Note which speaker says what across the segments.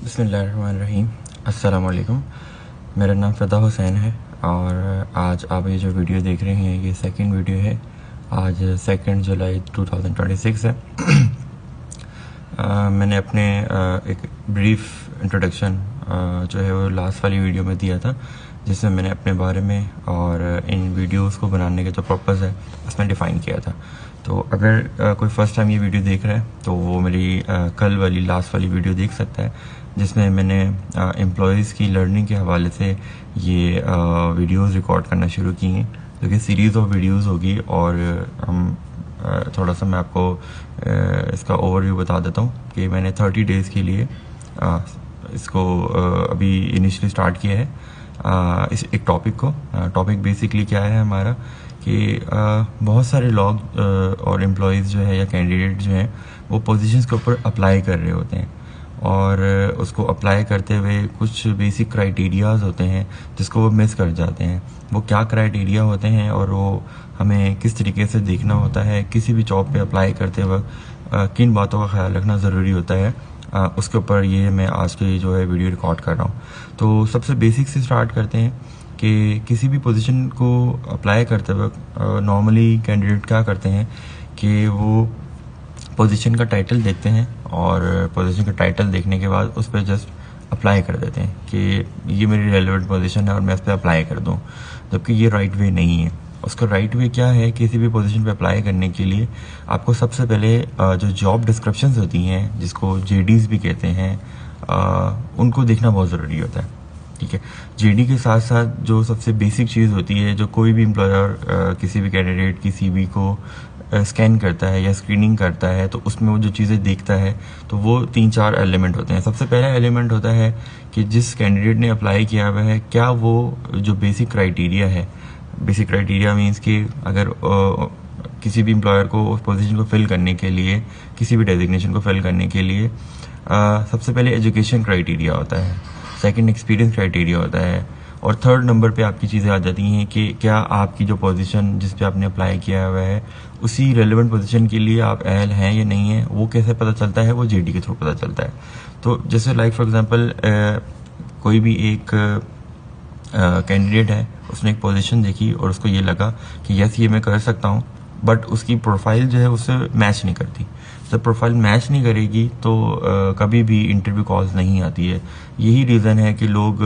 Speaker 1: बिस्मिल्लाहिर्रहमानिर्रहीम। अस्सलाम वालेकुम। मेरा नाम फ़दा हुसैन है और आज आप ये जो वीडियो देख रहे हैं ये सेकंड वीडियो है। आज 2 जुलाई 2026 है। मैंने अपने एक ब्रीफ इंट्रोडक्शन जो है वो लास्ट वाली वीडियो में दिया था, जिसमें मैंने अपने बारे में और इन वीडियोस को बनाने का जो पर्पज़ है उसमें डिफ़ाइन किया था। तो अगर कोई फ़र्स्ट टाइम ये वीडियो देख रहा है तो वो मेरी कल वाली लास्ट वाली वीडियो देख सकता है, जिसमें मैंने एम्प्लॉयज़ की लर्निंग के हवाले से ये वीडियोस रिकॉर्ड करना शुरू की हैं, जो कि सीरीज़ ऑफ वीडियोस होगी। और हम थोड़ा सा मैं आपको इसका ओवरव्यू बता देता हूँ कि मैंने 30 डेज़ के लिए इसको अभी इनिशियली स्टार्ट किया है। इस एक टॉपिक बेसिकली क्या है हमारा कि बहुत सारे लोग और एम्प्लॉयज़ जो है या कैंडिडेट जो हैं वो पोजीशंस के ऊपर अप्लाई कर रहे होते हैं, और उसको अप्लाई करते हुए कुछ बेसिक क्राइटेरियाज़ होते हैं जिसको वो मिस कर जाते हैं। वो क्या क्राइटेरिया होते हैं और वो हमें किस तरीके से देखना होता है, किसी भी जॉब पे अप्लाई करते वक्त किन बातों का ख्याल रखना ज़रूरी होता है, उसके ऊपर ये मैं आज की जो है वीडियो रिकॉर्ड कर रहा हूँ। तो सबसे बेसिक से स्टार्ट करते हैं कि किसी भी पोजीशन को अप्लाई करते वक्त नॉर्मली कैंडिडेट क्या करते हैं कि वो पोजीशन का टाइटल देखते हैं और पोजीशन का टाइटल देखने के बाद उस पर जस्ट अप्लाई कर देते हैं कि ये मेरी रेलेवेंट पोजीशन है और मैं इस पर अप्लाई कर दूं, जबकि ये राइट वे नहीं है। उसका राइट वे क्या है, किसी भी पोजीशन पे अप्लाई करने के लिए आपको सबसे पहले जो जॉब डिस्क्रिप्शंस होती हैं, जिसको जेडीज भी कहते हैं, उनको देखना बहुत ज़रूरी होता है। ठीक है, जेडी के साथ साथ जो सबसे बेसिक चीज़ होती है, जो कोई भी एम्प्लॉयर किसी भी कैंडिडेट की सीवी को स्कैन करता है या स्क्रीनिंग करता है तो उसमें वो जो चीज़ें देखता है तो वो 3-4 एलिमेंट होते हैं। सबसे पहला एलिमेंट होता है कि जिस कैंडिडेट ने अप्लाई किया हुआ है क्या वो जो बेसिक क्राइटेरिया है, बेसिक क्राइटेरिया मीन्स कि अगर किसी भी एम्प्लॉयर को उस पोजीशन को फिल करने के लिए, किसी भी डेजिग्नेशन को फिल करने के लिए सबसे पहले एजुकेशन क्राइटेरिया होता है, सेकंड एक्सपीरियंस क्राइटेरिया होता है, और थर्ड नंबर पे आपकी चीज़ें आ जाती हैं कि क्या आपकी जो पोजीशन जिस पे आपने अप्लाई किया हुआ है उसी रेलेवेंट पोजीशन के लिए आप अहल हैं या नहीं है। वो कैसे पता चलता है, वो जेडी के थ्रू पता चलता है। तो जैसे लाइक फॉर एग्जांपल कोई भी एक कैंडिडेट है, उसने एक पोजीशन देखी और उसको ये लगा कि यस ये मैं कर सकता हूँ, बट उसकी प्रोफाइल जो है उससे मैच नहीं करती। जब प्रोफाइल मैच नहीं करेगी तो कभी भी इंटरव्यू कॉल्स नहीं आती है। यही रीज़न है कि लोग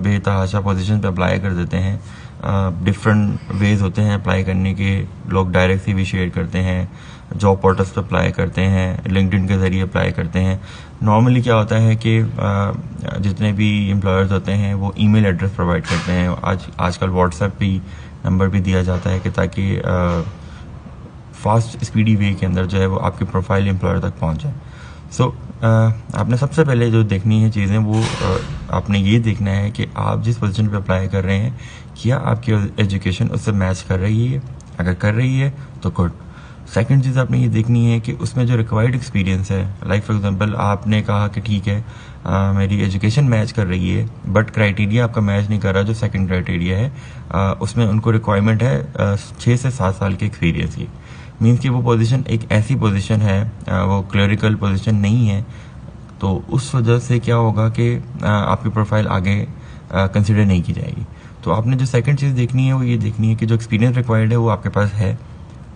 Speaker 1: बेतहाशा पोजीशन पे अप्लाई कर देते हैं। डिफरेंट वेज होते हैं अप्लाई करने के। लोग डायरेक्ट सीवी शेयर करते हैं, जॉब पोर्टल्स पे अप्लाई करते हैं, लिंक्डइन के ज़रिए अप्लाई करते हैं। नॉर्मली क्या होता है कि जितने भी एम्प्लॉयर्स होते हैं वो ईमेल एड्रेस प्रोवाइड करते हैं। आजकल व्हाट्सएप पे नंबर भी दिया जाता है कि ताकि फास्ट स्पीडी वे के अंदर जो है वो आपकी प्रोफाइल एम्प्लॉयर तक पहुंच जाए। सो आपने सबसे पहले जो देखनी है चीज़ें वो आपने ये देखना है कि आप जिस पोजीशन पे अप्लाई कर रहे हैं क्या आपकी एजुकेशन उससे मैच कर रही है। अगर कर रही है तो गुड। सेकंड चीज़ आपने ये देखनी है कि उसमें जो रिक्वायर्ड एक्सपीरियंस है, लाइक फॉर एग्जांपल आपने कहा कि ठीक है मेरी एजुकेशन मैच कर रही है बट क्राइटेरिया आपका मैच नहीं कर रहा, जो सेकंड क्राइटेरिया है उसमें उनको रिक्वायरमेंट है 6 से 7 साल के एक्सपीरियंस की। मीन्स कि वो पोजीशन एक ऐसी पोजीशन है, वो क्लरिकल पोजीशन नहीं है, तो उस वजह से क्या होगा कि आपकी प्रोफाइल आगे कंसिडर नहीं की जाएगी। तो आपने जो सेकंड चीज़ देखनी है वो ये देखनी है कि जो एक्सपीरियंस रिक्वायर्ड है वो आपके पास है,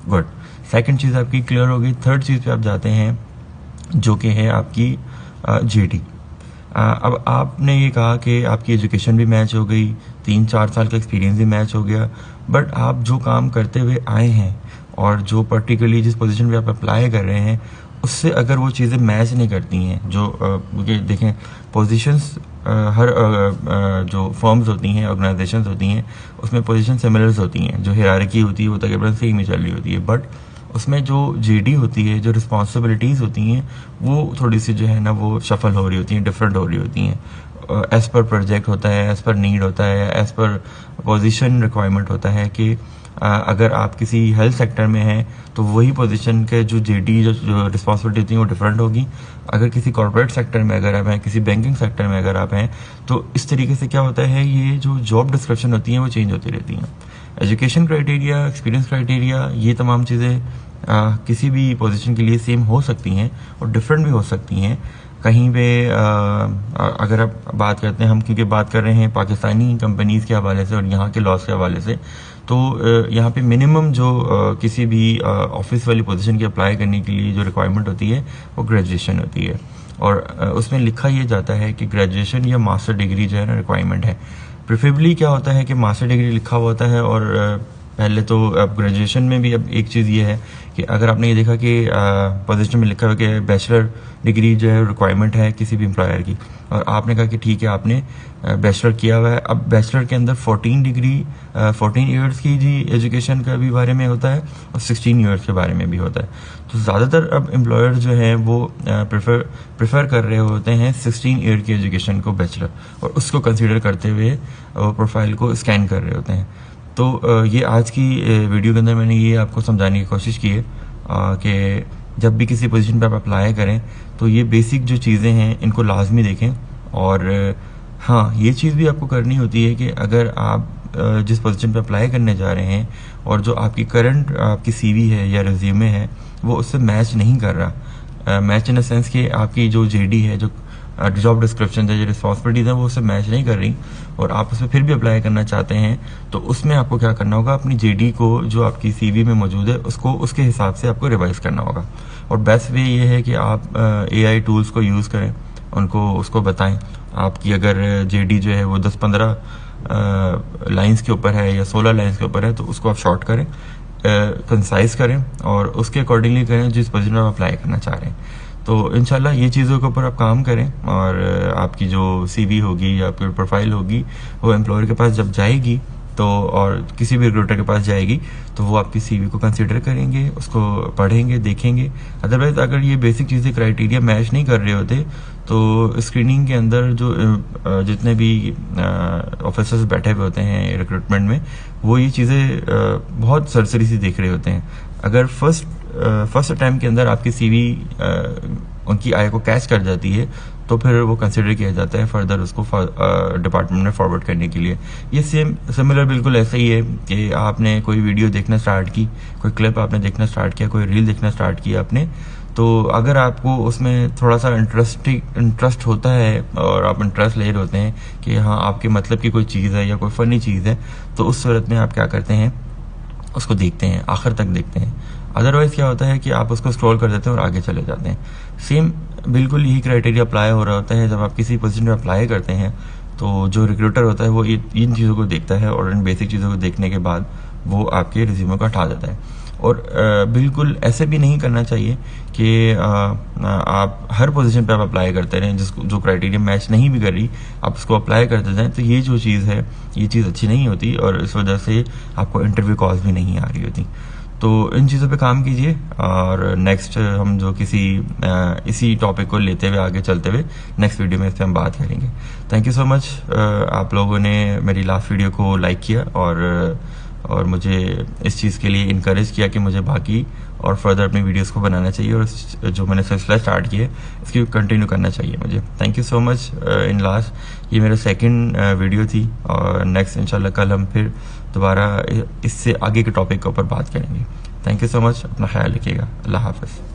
Speaker 1: गुड। सेकंड चीज़ आपकी क्लियर हो गई। थर्ड चीज़ पे आप जाते हैं जो कि है आपकी जेडी। अब आपने ये कहा कि आपकी एजुकेशन भी मैच हो गई, 3-4 साल का एक्सपीरियंस भी मैच हो गया, बट आप जो काम करते हुए आए हैं और जो पर्टिकुलरली जिस पोजीशन पे आप अप्लाई कर रहे हैं उससे अगर वो चीज़ें मैच नहीं करती हैं, जो देखें पोजीशंस हर जो फर्म्स होती हैं, ऑर्गेनाइजेशंस होती हैं, उसमें पोजीशन सिमिलर्स होती हैं, जो हायरार्की होती है वो तकरीबन सेम ही चल रही होती है, बट उसमें जो जेडी होती है, जो रिस्पॉन्सिबिलिटीज़ होती हैं वो थोड़ी सी जो है ना वो शफल हो रही होती हैं, डिफरेंट हो रही होती हैं। एज़ पर प्रोजेक्ट होता है, एज़ पर नीड होता है, एज़ पर पोजीशन रिक्वायरमेंट होता है कि अगर आप किसी हेल्थ सेक्टर में हैं तो वही पोजीशन के जो जेडी जो रिस्पॉन्सिबिलिटी होती है वो डिफरेंट होगी। अगर किसी कॉर्पोरेट सेक्टर में अगर आप हैं, किसी बैंकिंग सेक्टर में अगर आप हैं, तो इस तरीके से क्या होता है, ये जो जॉब डिस्क्रिप्शन होती हैं वो चेंज होती रहती हैं। एजुकेशन क्राइटेरिया, एक्सपीरियंस क्राइटेरिया, ये तमाम चीज़ें किसी भी पोजीशन के लिए सेम हो सकती हैं और डिफरेंट भी हो सकती हैं। कहीं पे अगर आप बात करते हैं, हम क्योंकि बात कर रहे हैं पाकिस्तानी कंपनीज़ के हवाले से और यहाँ के लॉस के हवाले से, तो यहाँ पे मिनिमम जो किसी भी ऑफिस वाली पोजीशन की अप्लाई करने के लिए जो रिक्वायरमेंट होती है वो ग्रेजुएशन होती है, और उसमें लिखा ये जाता है कि ग्रेजुएशन या मास्टर डिग्री जो है ना रिक्वायरमेंट है। प्रेफरेबली क्या होता है कि मास्टर डिग्री लिखा हुआ होता है, और पहले तो अब ग्रेजुएशन में भी अब एक चीज़ ये है कि अगर आपने ये देखा कि पोजीशन में लिखा हुआ कि बैचलर डिग्री जो है रिक्वायरमेंट है किसी भी एम्प्लॉयर की, और आपने कहा कि ठीक है आपने बैचलर किया हुआ है, अब बैचलर के अंदर 14 ईयर्स की जी एजुकेशन का भी बारे में होता है और 16 ईयर्स के बारे में भी होता है। तो ज़्यादातर अब एम्प्लॉयर जो है वो प्रेफर कर रहे होते हैं 16 ईयर की एजुकेशन को बैचलर, और उसको कंसिडर करते हुए प्रोफाइल को स्कैन कर रहे होते हैं। तो ये आज की वीडियो के अंदर मैंने ये आपको समझाने की कोशिश की है कि जब भी किसी पोजीशन पे आप अप्लाई करें तो ये बेसिक जो चीज़ें हैं इनको लाजमी देखें। और हाँ, ये चीज़ भी आपको करनी होती है कि अगर आप जिस पोजीशन पे अप्लाई करने जा रहे हैं और जो आपकी करंट आपकी सीवी है या रिज्यूमे है वो उससे मैच नहीं कर रहा, मैच इन द सेंस कि आपकी जो जेडी है, जो जॉब डिस्क्रिप्शन है, जो रिस्पॉन्सिबिलिटीज है वो उससे मैच नहीं कर रही, और आप उसमें फिर भी अप्लाई करना चाहते हैं, तो उसमें आपको क्या करना होगा, अपनी जेडी को जो आपकी सीवी में मौजूद है उसको उसके हिसाब से आपको रिवाइज करना होगा। और बेस्ट वे ये है कि आप AI टूल्स को यूज़ करें, उनको उसको बताएं। आपकी अगर जेडी जो है वो 10-15 लाइन्स के ऊपर है या 16 लाइन्स के ऊपर है तो उसको आप शॉर्ट करें, कंसाइज करें और उसके अकॉर्डिंगली करें जिस पोजीशन में आप अप्लाई करना चाह रहे हैं। तो इंशाल्लाह ये चीज़ों के ऊपर आप काम करें, और आपकी जो CV होगी या आपकी प्रोफाइल होगी वो एम्प्लॉयर के पास जब जाएगी तो, और किसी भी रिक्रूटर के पास जाएगी तो वो आपकी CV को कंसीडर करेंगे, उसको पढ़ेंगे, देखेंगे। अदरवाइज अगर ये बेसिक चीज़ें क्राइटेरिया मैच नहीं कर रहे होते तो स्क्रीनिंग के अंदर जो जितने भी ऑफिसर्स बैठे हुए होते हैं रिक्रूटमेंट में, वो ये चीज़ें बहुत सरसरी सी देख रहे होते हैं। अगर फर्स्ट अटैम्प्ट के अंदर आपकी CV उनकी आई को कैच कर जाती है तो फिर वो कंसिडर किया जाता है फर्दर उसको डिपार्टमेंट में फॉरवर्ड करने के लिए। ये सिमिलर बिल्कुल ऐसा ही है कि आपने कोई वीडियो देखना स्टार्ट की, कोई क्लिप आपने देखना स्टार्ट किया, कोई रील देखना स्टार्ट किया आपने, तो अगर आपको उसमें थोड़ा सा इंटरेस्ट होता है और आप इंटरेस्ट ले रहे होते हैं कि हाँ आपके मतलब की कोई चीज़ है या कोई फ़नी चीज़ है, तो उस सूरत में आप क्या करते हैं, उसको देखते हैं, आखिर तक देखते हैं। अदरवाइज़ क्या होता है कि आप उसको स्क्रॉल कर देते हैं और आगे चले जाते हैं। सेम बिल्कुल यही क्राइटेरिया अप्लाई हो रहा होता है जब आप किसी पोजीशन में अप्लाई करते हैं, तो जो रिक्रूटर होता है वो इन चीज़ों को देखता है, और इन बेसिक चीज़ों को देखने के बाद वो आपके रिज्यूमे को हटा देता है। और बिल्कुल ऐसे भी नहीं करना चाहिए कि आप हर पोजीशन पे आप अप्लाई करते रहें, जिसको जो क्राइटेरिया मैच नहीं भी कर रही आप उसको अप्लाई करते जाएं, तो ये जो चीज़ है ये चीज़ अच्छी नहीं होती, और इस वजह से आपको इंटरव्यू कॉल्स भी नहीं आ रही होती। तो इन चीज़ों पे काम कीजिए, और नेक्स्ट हम जो इसी टॉपिक को लेते हुए आगे चलते हुए नेक्स्ट वीडियो में इस पर हम बात करेंगे। Thank you so much. आप लोगों ने मेरी लास्ट वीडियो को लाइक किया और मुझे इस चीज़ के लिए इनकरेज किया कि मुझे बाकी और फर्दर अपनी वीडियोस को बनाना चाहिए, और जो मैंने सिलसिला स्टार्ट किया इसकी कंटिन्यू करना चाहिए मुझे। Thank you so much. In last ये मेरा सेकंड वीडियो थी, और नेक्स्ट इंशाल्लाह कल हम फिर दोबारा इससे आगे के टॉपिक के ऊपर बात करेंगे। Thank you so much. अपना ख्याल रखिएगा। अल्लाह हाफ़िज़।